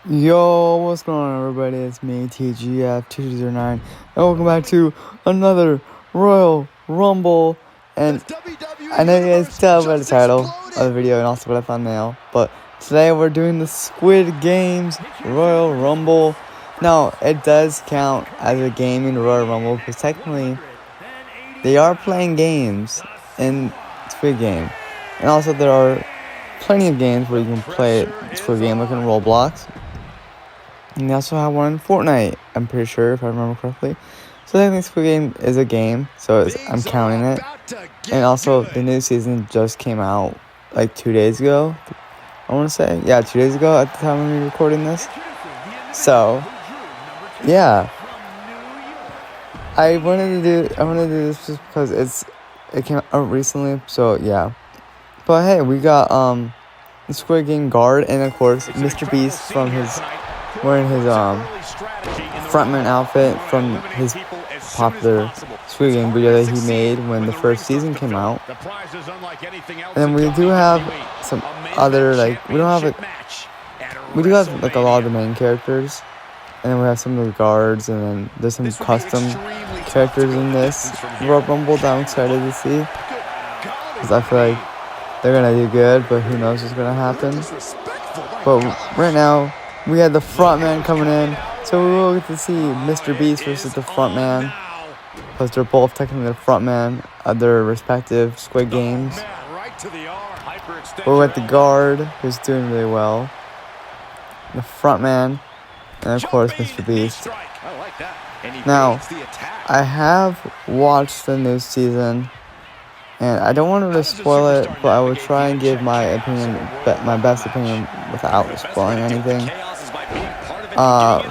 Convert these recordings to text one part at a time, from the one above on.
Yo, what's going on, everybody? It's me, TGF2209, and welcome back to another Royal Rumble. And I know you guys tell by the title of the video and also by the thumbnail, but today we're doing the Squid Games Royal Rumble. Now, it does count as a game in the Royal Rumble because technically they are playing games in Squid Game, and also there are plenty of games where you can play Squid Game like in Roblox. And they also have one in Fortnite, I'm pretty sure, if I remember correctly. So I think Squid Game is a game, so I'm counting it. And also, the new season just came out like 2 days ago, I want to say. Yeah, 2 days ago at the time of me recording this. So, yeah. I wanted to do this just because it came out recently, so yeah. But hey, we got the Squid Game guard, and of course, Mr. Beast wearing his frontman outfit from his popular Squid Game video that he made when the first season came out. And then we do have some other, we do have a lot of the main characters, and then we have some of the guards, and then there's some custom characters in this Royal Rumble that I'm excited to see, because I feel like they're gonna do good, but who knows what's gonna happen. But right now, we had the frontman coming in, so we will get to see Mr. Beast versus the frontman, because they're both technically the frontman of their respective Squid Games. We're with the guard, who's doing really well, the frontman, and of course Mr. Beast. Now, I have watched the new season, and I don't want to really spoil it, but I will try and give my opinion, my best opinion, without spoiling anything.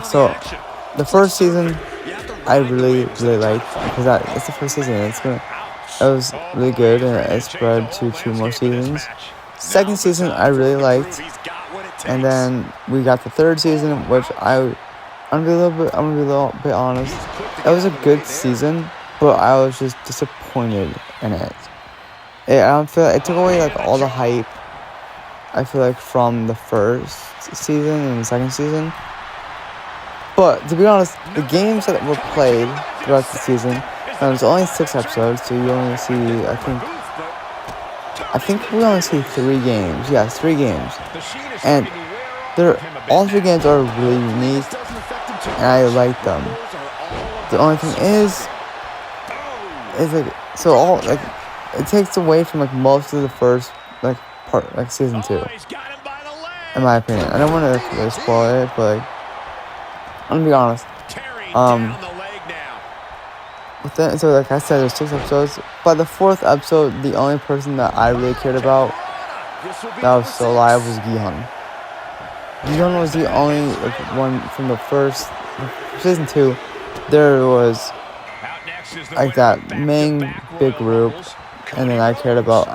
So the first season I really liked, because it's the first season. It was really good, and it spread to 2 more seasons. Second season I really liked, and then we got the third season, which I'm gonna be a little bit honest. It was a good season, but I was just disappointed in it. I don't feel it took away all the hype, I feel like, from the first season and the second season. But to be honest, the games that were played throughout the season, there's only 6 episodes, so you only see, I think we only see 3 games. Yeah, 3 games. And all 3 games are really unique, and I like them. The only thing is it takes away from most of the first part, season 2, in my opinion. I don't want to really spoil it, but I'm gonna be honest. So like I said, there's 6 episodes. By the 4th episode, the only person that I really cared about that was still alive was Gi-hun. Gi-hun was the only one from the first season 2. There was that main big group, and then I cared about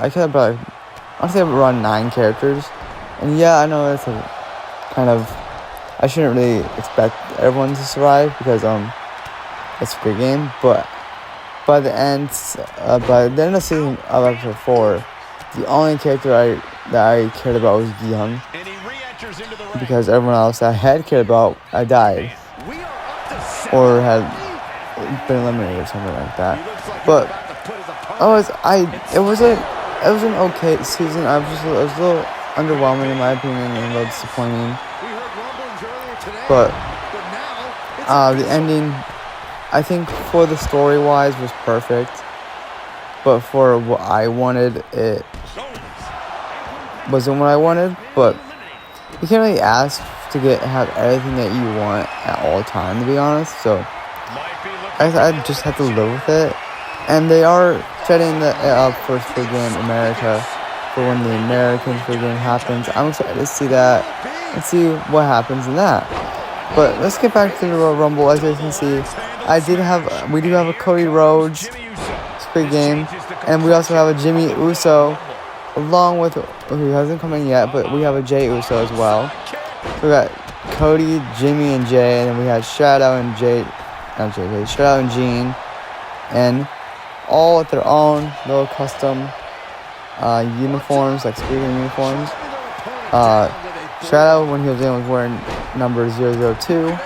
honestly around 9 characters. And yeah, I know it's a kind of, I shouldn't really expect everyone to survive because it's a good game, but by the end of season of episode 4, the only character that I cared about was Gi-hun, because everyone else I had cared about died or had been eliminated or something like that. But it was an okay season. It was a little underwhelming in my opinion, and a little disappointing. But the ending, I think, for the story-wise, was perfect. But for what I wanted, it wasn't what I wanted. But you can't really ask to have everything that you want at all time, to be honest. So I just have to live with it. And they are setting it up for Squid Game America, for when the American Squid Game happens. I'm excited to see that and see what happens in that. But let's get back to the Royal Rumble. As you can see, we do have a Cody Rhodes Squid Game, and we also have a Jimmy Uso, along with, who hasn't come in yet, but we have a Jay Uso as well. So we got Cody, Jimmy, and Jay, and then we had Shadow and Shadow and Gene, and all with their own little custom uniforms, like Squid Game uniforms. Shadow, when he was in, was wearing number 002.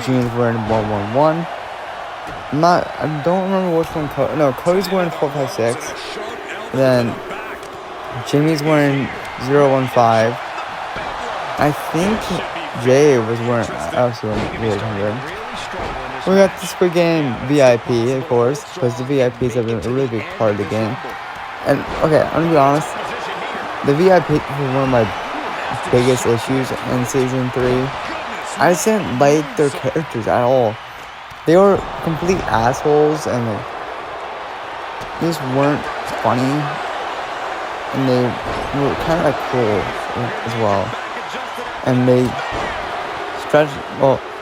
Gene's wearing 111. I don't remember which one. Cody's wearing 456. And then Jimmy's wearing 015. I think Jay was wearing 800. We got the Squid Game VIP, of course, because the VIPs have been a really big part of the game. And okay, I'm gonna be honest, the VIP was one of my biggest issues in season 3. I just didn't like their characters at all. They were complete assholes, and they just weren't funny, and they were kind of cruel as well. And they stretched,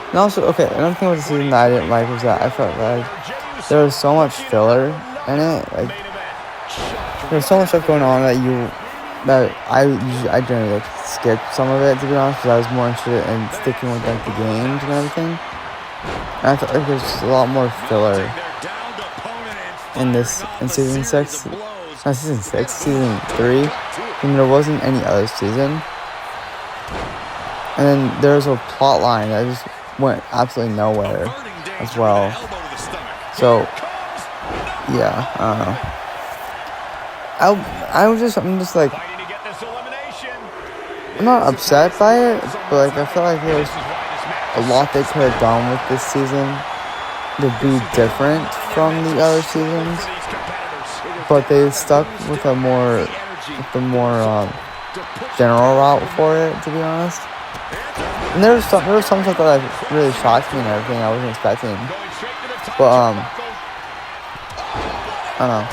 and also, okay, another thing with the season that I didn't like was that I felt like there was so much filler in it. Like, there's so much stuff going on that I generally skip some of it, to be honest, because I was more interested in sticking with like the games and everything. And I felt like there's just a lot more filler in season 6. Not season 6, season 3. And there wasn't any other season. And then there was a plot line that just went absolutely nowhere as well. So, yeah, I don't know. I'm just like, I'm not upset by it, but like I feel like there was a lot they could have done with this season to be different from the other seasons, but they stuck with the more general route for it, to be honest. And there was some stuff that like really shocked me and everything I wasn't expecting, but I don't know.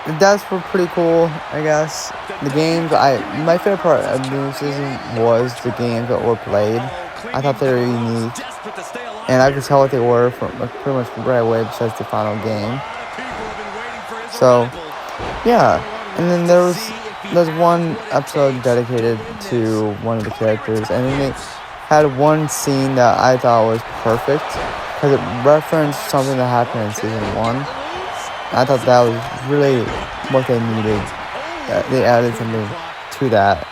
The deaths were pretty cool, I guess. The games, my favorite part of the new season was the games that were played. I thought they were unique, and I could tell what they were from pretty much right away, besides the final game. So, yeah. And then there's one episode dedicated to one of the characters, and then they had one scene that I thought was perfect because it referenced something that happened in season 1. I thought that was really what they needed. They added something to that.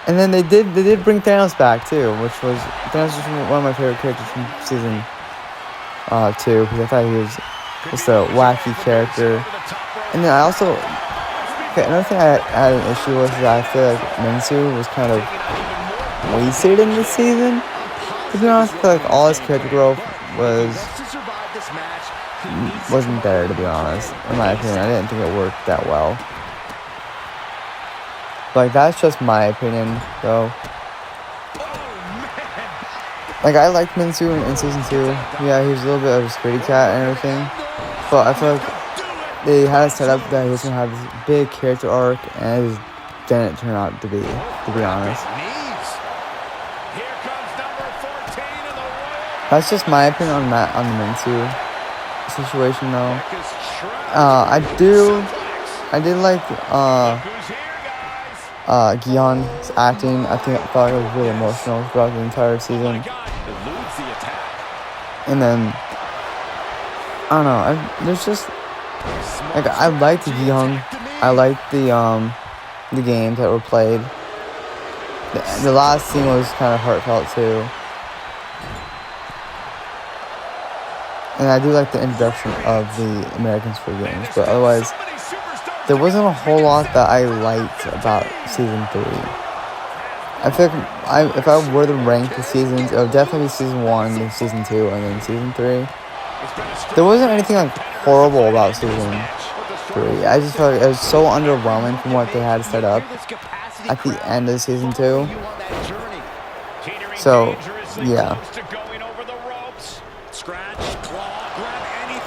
And then they did bring Thanos back too, which was Thanos was one of my favorite characters from season 2, because I thought he was just a wacky character. And then I also, another thing I had an issue with is that I feel like Minsu was kind of wasted in this season. To be honest, I feel like all his character growth wasn't there, to be honest. In my opinion, I didn't think it worked that well. Like, that's just my opinion, though. Like, I liked Minsu in season 2. Yeah, he was a little bit of a scaredy cat and everything. But I feel like they had it set up that he was gonna have this big character arc, and it just didn't turn out to be honest. That's just my opinion on the Minsu situation, though. I did like Gi-hun's acting. I thought it was really emotional throughout the entire season. And then I don't know. There's just like, I liked Gi-hun. I liked the games that were played. The last scene was kind of heartfelt too. And I do like the introduction of the American Squid Games, but otherwise, there wasn't a whole lot that I liked about season 3. I feel like if I were to rank the seasons, it would definitely be season 1, then season 2, and then season 3. There wasn't anything like horrible about season 3. I just felt like it was so underwhelming from what they had set up at the end of season 2. So, yeah.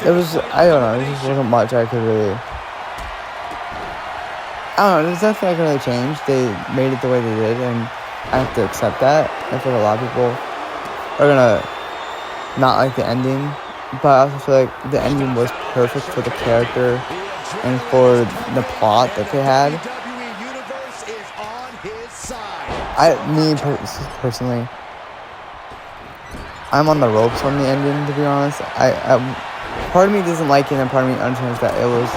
I don't know, there just wasn't much I could really, I don't know, there's nothing I can really change. They made it the way they did, and I have to accept that. I feel like a lot of people are gonna not like the ending, but I also feel like the ending was perfect for the character and for the plot that they had. Personally, I'm on the ropes on the ending, to be honest. Part of me doesn't like it, and part of me understands that it was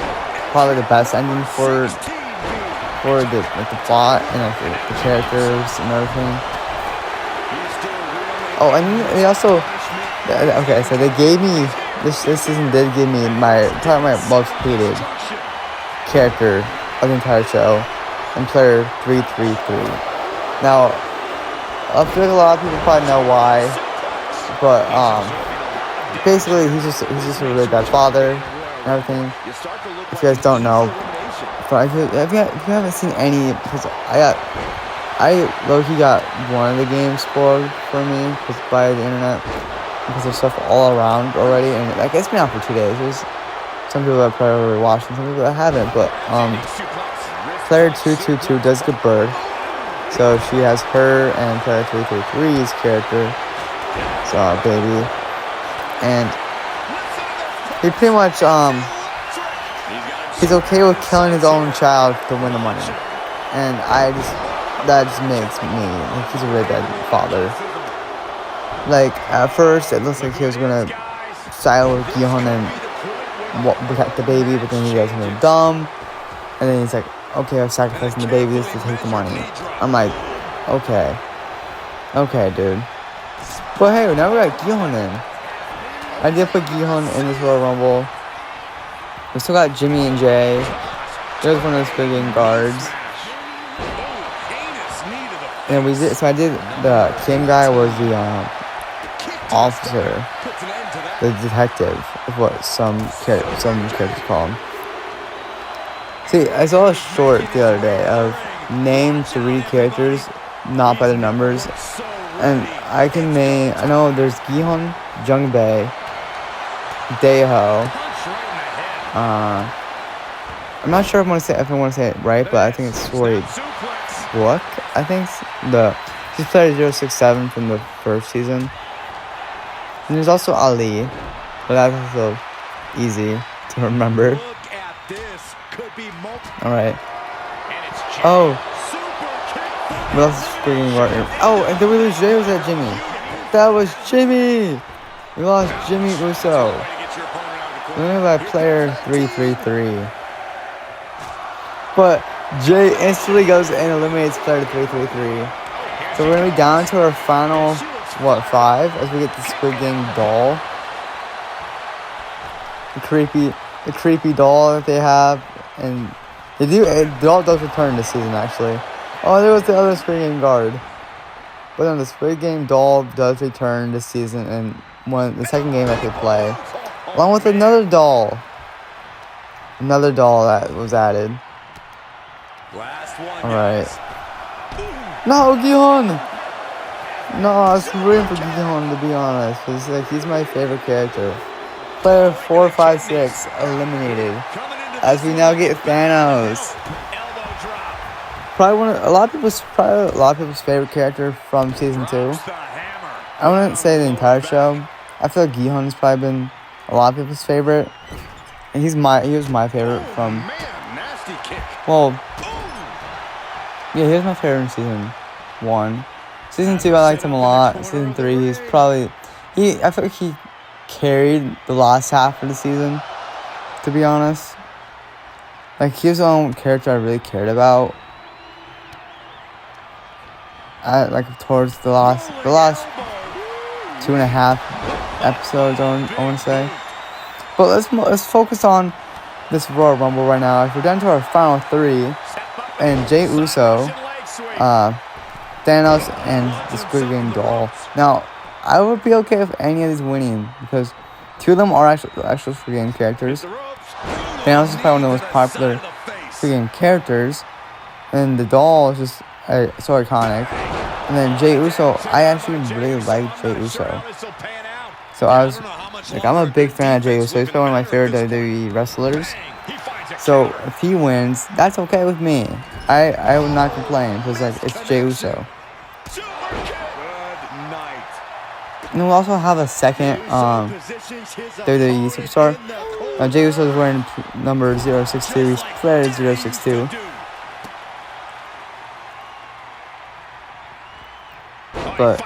probably the best ending for for the plot and like the characters and everything. Oh, and they also okay. So they gave me this season did give me my most hated character of the entire show, and player 333. Now, I feel like a lot of people probably know why, but basically he's just a really bad father and everything. If you guys don't know, if you haven't seen any, because I low-key got one of the games spoiled for me by the internet because there's stuff all around already, and like it's been out for 2 days. There's some people that probably already watched and some people that haven't, but player 222 does give birth, so she has her and player 333's character, so baby, and he pretty much he's okay with killing his own child to win the money, and that just makes me, like, he's a really bad father. Like, at first, it looks like he was gonna side with Gi-hun and protect the baby, but then he does something dumb, and then he's like, okay, I'm sacrificing the baby just to take the money. I'm like, okay, dude. But hey, now we got Gi-hun in. I did put Gi-hun in this Royal Rumble. We still got Jimmy and Jay. There's one of the Squid Game guards. And I did, the Kim guy was the officer, the detective, is what some characters call him. See, I saw a short the other day of name 3 characters, not by their numbers. And I know there's Gi-hun, Jung-jae, Daeho. I'm not sure if I want to say it right, but I think it's Soy Book. I think he's player 067 from the first season. And there's also Ali, but that's also easy to remember. Alright. Oh. What else is screaming right here? Oh, and then we lose Jay. Was that Jimmy? That was Jimmy! We lost Jimmy Uso. Winning by player 333. But Jay instantly goes and eliminates player 333. So we're gonna be down to our final, 5, as we get the Squid Game doll. The creepy doll that they have, and the doll does return this season actually. Oh, there was the other Squid Game guard. But then the Squid Game doll does return this season in the second game that they play, along with another doll. Another doll that was added. Alright. No, Gi-hun! No, I was rooting for Gi-hun, to be honest, because like, he's my favorite character. Player 456 eliminated, as we now get Thanos. Probably a lot of people's favorite character from season 2. I wouldn't say the entire show. I feel like Gi-hun's probably been a lot of people's favorite, and he was my favorite from. Well, yeah, he was my favorite in season 1. Season 2, I liked him a lot. Season 3, I feel like he carried the last half of the season, to be honest. Like, he was the only character I really cared about. Towards the last 2.5 episodes, I want to say. But let's focus on this Royal Rumble right now. If we're down to our final 3, and Jey Uso, Thanos, and the Squid Game doll. Now, I would be okay with any of these winning, because 2 of them are actual Squid Game characters. Thanos is probably one of the most popular Squid Game characters, and the doll is just so iconic. And then Jey Uso, I actually really like Jey Uso. So I'm a big fan of Jey Uso. He's probably one of my favorite WWE wrestlers. So if he wins, that's okay with me. I would not complain, because it's Jey Uso. And we'll also have a second WWE superstar. Jey Uso is wearing number 062. He's played 062. But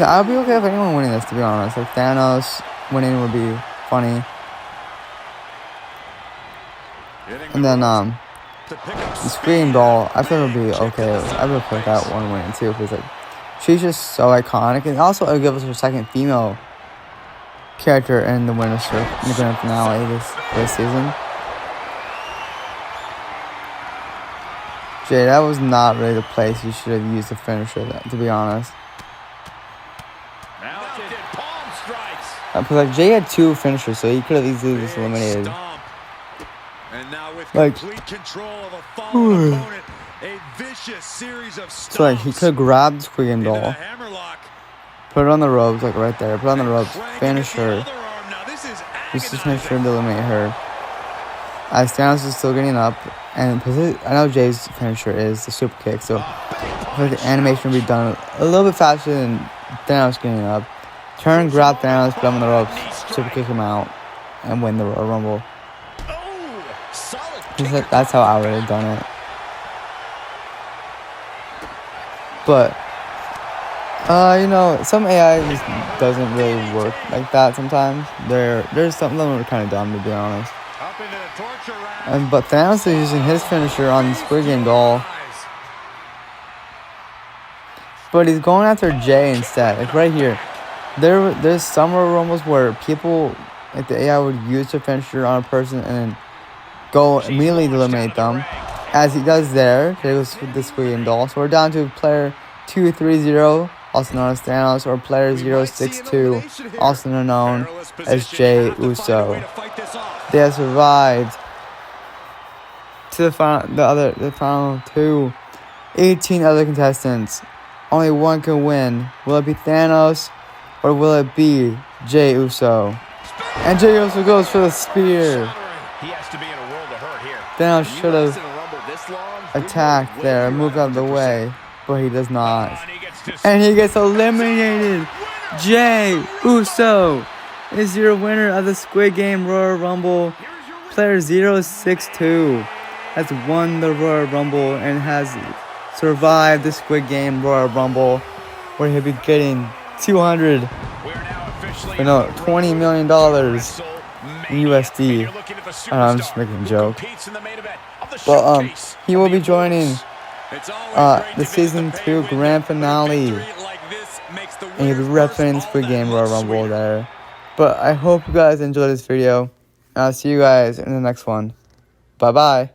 I'll be okay with anyone winning this, to be honest. Like, Thanos winning would be funny. And then The Squid Doll, I think it'll be okay. I would put that one win too, because like she's just so iconic, and also it'll give us her second female character in the winner's circle, in the grand finale this season. Jay, that was not really the place you should have used to finish her, to be honest. Because like Jay had 2 finishers, so he could have easily just eliminated. Like, so like he could have grabbed Squid Game Doll, put it on the ropes, like right there, put it on the ropes, finish her. Just finish her to eliminate her. As Thanos is still getting up, and I know Jay's finisher is the super kick, so I feel like the animation will be done a little bit faster than Thanos getting up. Turn, grab Thanos, put him on the ropes, super kick him out, and win the Royal Rumble. That's how I would have done it. But, you know, some AI just doesn't really work like that sometimes. There's some of them are kind of dumb, to be honest. But Thanos is using his finisher on the Squid Game Doll. But he's going after Jay instead. Like right here. There's some Royal Rumbles where people, like the AI would use their finisher on a person and then go immediately to eliminate them. As he does there. There goes the Squid Game Doll. So we're down to player 230, also known as Thanos, or player 062, also known as Jey Uso. They have survived to the final 2. 18 other contestants. Only one can win. Will it be Thanos or will it be Jey Uso? And Jey Uso goes for the spear. Thanos should have attacked there, moved out of the way, but he does not. And he gets eliminated. Jey Uso is your winner of the Squid Game Royal Rumble. Player 062 has won the Royal Rumble and has survived the Squid Game Royal Rumble, where he'll be getting $20 million in USD. I'm just making a joke. But he will be joining the season 2 grand finale, and he'll be repping Squid Game Royal Rumble there. But I hope you guys enjoyed this video. I'll see you guys in the next one. Bye bye.